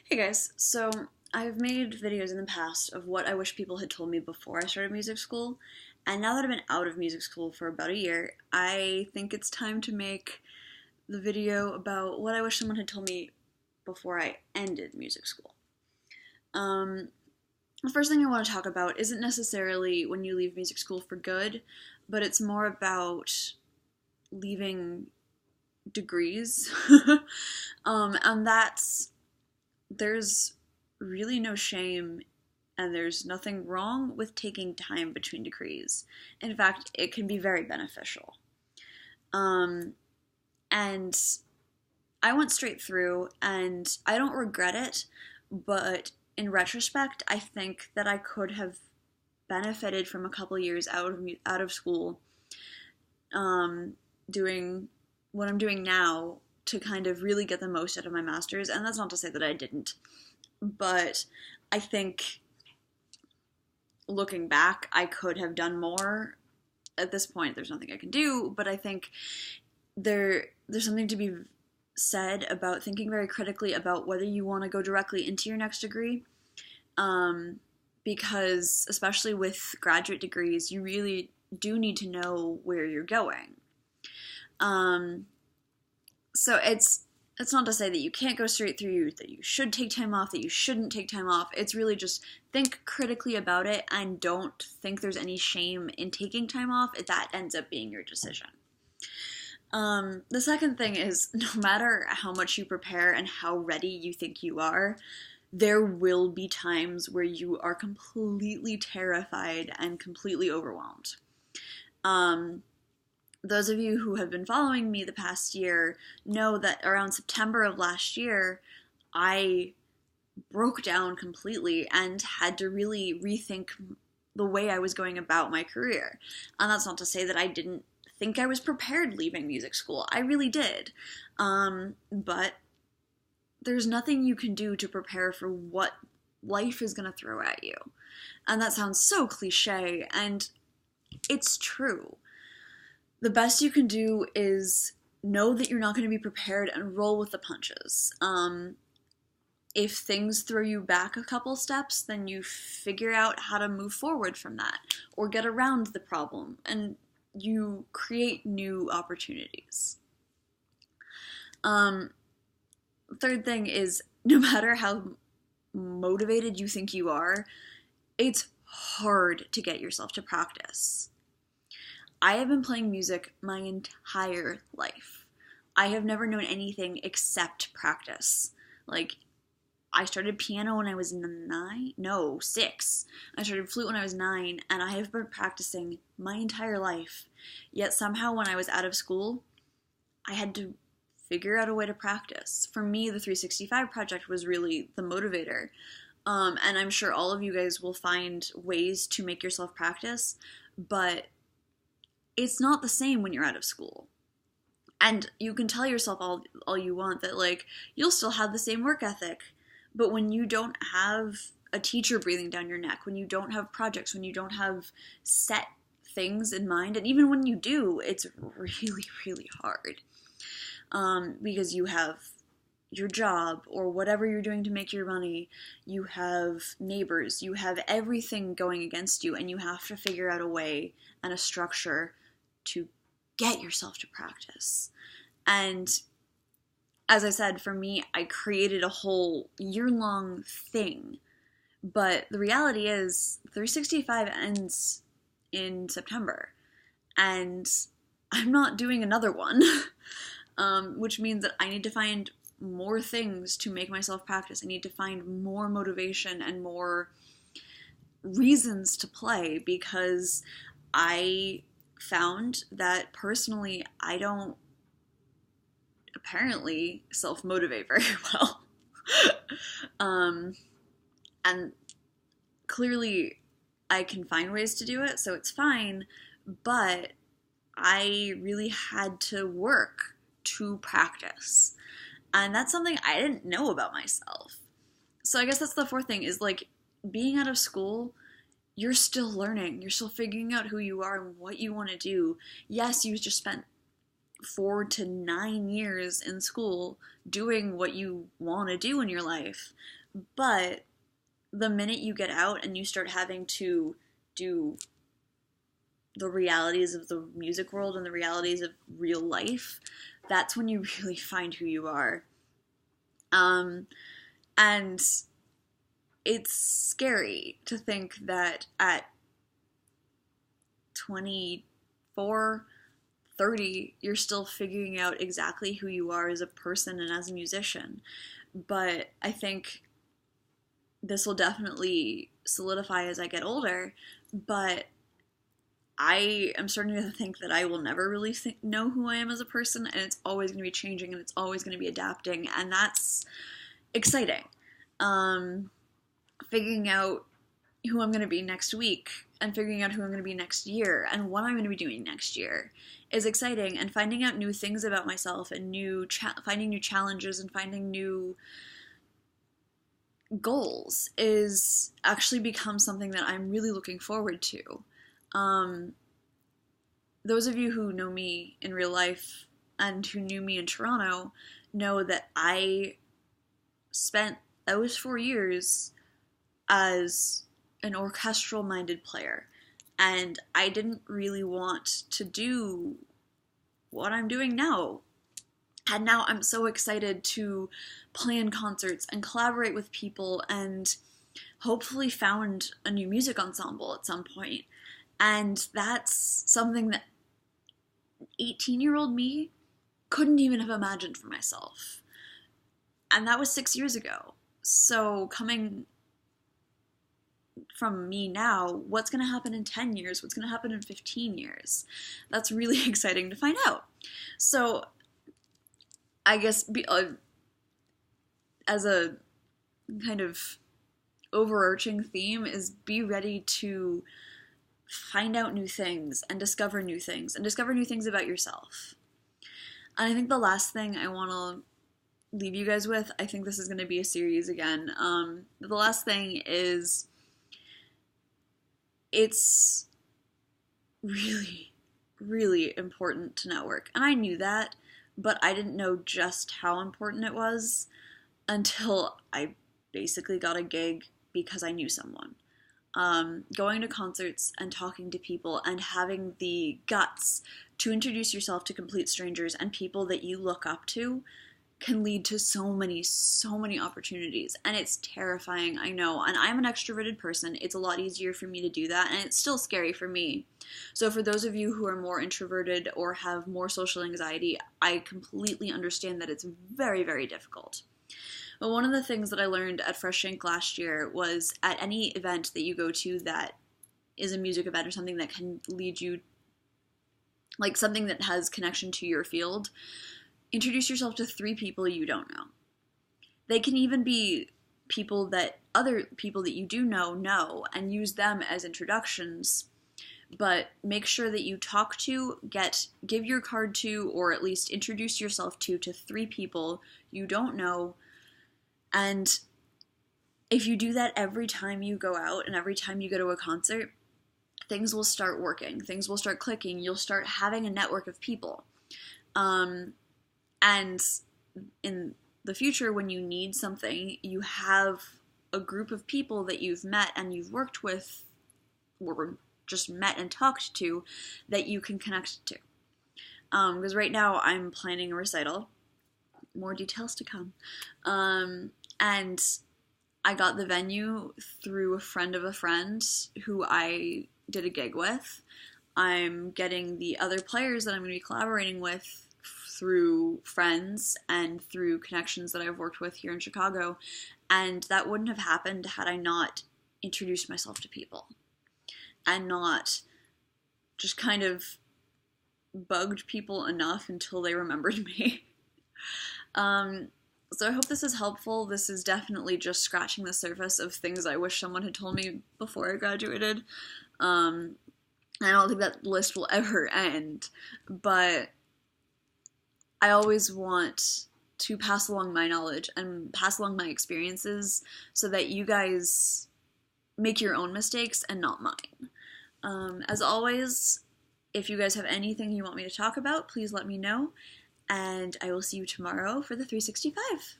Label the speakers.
Speaker 1: Hey guys, so I've made videos in the past of what I wish people had told me before I started music school, and now that I've been out of music school for about a year, I think it's time to make the video about what I wish someone had told me before I ended music school. Um, the first thing I want to talk about isn't necessarily when you leave music school for good, but it's more about leaving degrees. And there's really no shame and there's nothing wrong with taking time between degrees. In fact, it can be very beneficial. Um, and I went straight through and I don't regret it, but in retrospect, I think that I could have benefited from a couple years out of school, doing what I'm doing now to kind of really get the most out of my master's. And that's not to say that I didn't, but I think looking back, I could have done more. At this point, there's nothing I can do, but I think there's something to be said about thinking very critically about whether you want to go directly into your next degree. Because especially with graduate degrees, you really do need to know where you're going. So it's not to say that you can't go straight through, that you should take time off, that you shouldn't take time off. It's really just think critically about it and don't think there's any shame in taking time off if that ends up being your decision. The second thing is, no matter how much you prepare and how ready you think you are, there will be times where you are completely terrified and completely overwhelmed. Those of you who have been following me the past year know that around September of last year, I broke down completely and had to really rethink the way I was going about my career. And that's not to say that I didn't think I was prepared leaving music school. I really did. But there's nothing you can do to prepare for what life is going to throw at you. And that sounds so cliche, and it's true. The best you can do is know that you're not going to be prepared and roll with the punches. If things throw you back a couple steps, then you figure out how to move forward from that or get around the problem, and you create new opportunities. Third thing is, no matter how motivated you think you are, it's hard to get yourself to practice. I have been playing music my entire life. I have never known anything except practice. Like, I started piano when I was 6. I started flute when I was 9, and I have been practicing my entire life. Yet somehow when I was out of school, I had to figure out a way to practice. For me, the 365 project was really the motivator. And I'm sure all of you guys will find ways to make yourself practice, but it's not the same when you're out of school. And you can tell yourself all you want that, like, you'll still have the same work ethic. But when you don't have a teacher breathing down your neck, when you don't have projects, when you don't have set things in mind, and even when you do, it's really, really hard. Because you have your job or whatever you're doing to make your money, you have neighbors, you have everything going against you, and you have to figure out a way and a structure to get yourself to practice. And as I said, for me, I created a whole year-long thing. But the reality is, 365 ends in September. And I'm not doing another one. Which means that I need to find more things to make myself practice. I need to find more motivation and more reasons to play, because I found that personally I don't apparently self-motivate very well. And clearly I can find ways to do it, so it's fine, but I really had to work to practice. And that's something I didn't know about myself. So I guess that's the fourth thing, is like, being out of school, you're still learning. You're still figuring out who you are and what you want to do. Yes, you just spent 4 to 9 years in school doing what you want to do in your life. But the minute you get out and you start having to do the realities of the music world and the realities of real life, that's when you really find who you are. And it's scary to think that at 24, 30, you're still figuring out exactly who you are as a person and as a musician. But I think this will definitely solidify as I get older, but I am starting to think that I will never really know who I am as a person, and it's always going to be changing, and it's always going to be adapting, and that's exciting. Figuring out who I'm going to be next week, and figuring out who I'm going to be next year, and what I'm going to be doing next year is exciting, and finding out new things about myself, and finding new challenges, and finding new goals is actually become something that I'm really looking forward to. Those of you who know me in real life and who knew me in Toronto know that I spent those 4 years as an orchestral-minded player, and I didn't really want to do what I'm doing now. And now I'm so excited to play in concerts and collaborate with people and hopefully found a new music ensemble at some point. And that's something that 18-year-old me couldn't even have imagined for myself. And that was 6 years ago. So coming from me now, what's going to happen in 10 years? What's going to happen in 15 years? That's really exciting to find out. So I guess as a kind of overarching theme is be ready to find out new things and discover new things about yourself. And I think the last thing I want to leave you guys with, I think this is going to be a series again. The last thing is it's really, really important to network. And I knew that, but I didn't know just how important it was until I basically got a gig because I knew someone. Going to concerts and talking to people and having the guts to introduce yourself to complete strangers and people that you look up to can lead to so many opportunities. And it's terrifying, I know. And I'm an extroverted person. It's a lot easier for me to do that, and it's still scary for me. So for those of you who are more introverted or have more social anxiety, I completely understand that it's very, very difficult. But one of the things that I learned at Fresh Ink last year was at any event that you go to that is a music event or something that can lead you, like something that has connection to your field, introduce yourself to 3 people you don't know. They can even be people that other people that you do know, and use them as introductions. But make sure that you talk to, give your card to, or at least introduce yourself to 3 people you don't know. And if you do that every time you go out and every time you go to a concert, things will start working. Things will start clicking. You'll start having a network of people. And in the future, when you need something, you have a group of people that you've met and you've worked with, or just met and talked to, that you can connect to. Because right now I'm planning a recital. More details to come. And I got the venue through a friend of a friend who I did a gig with. I'm getting the other players that I'm going to be collaborating with through friends and through connections that I've worked with here in Chicago. And that wouldn't have happened had I not introduced myself to people and not just kind of bugged people enough until they remembered me. So I hope this is helpful. This is definitely just scratching the surface of things I wish someone had told me before I graduated. I don't think that list will ever end, but I always want to pass along my knowledge and pass along my experiences so that you guys make your own mistakes and not mine. As always, If you guys have anything you want me to talk about, please let me know. And I will see you tomorrow for the 365.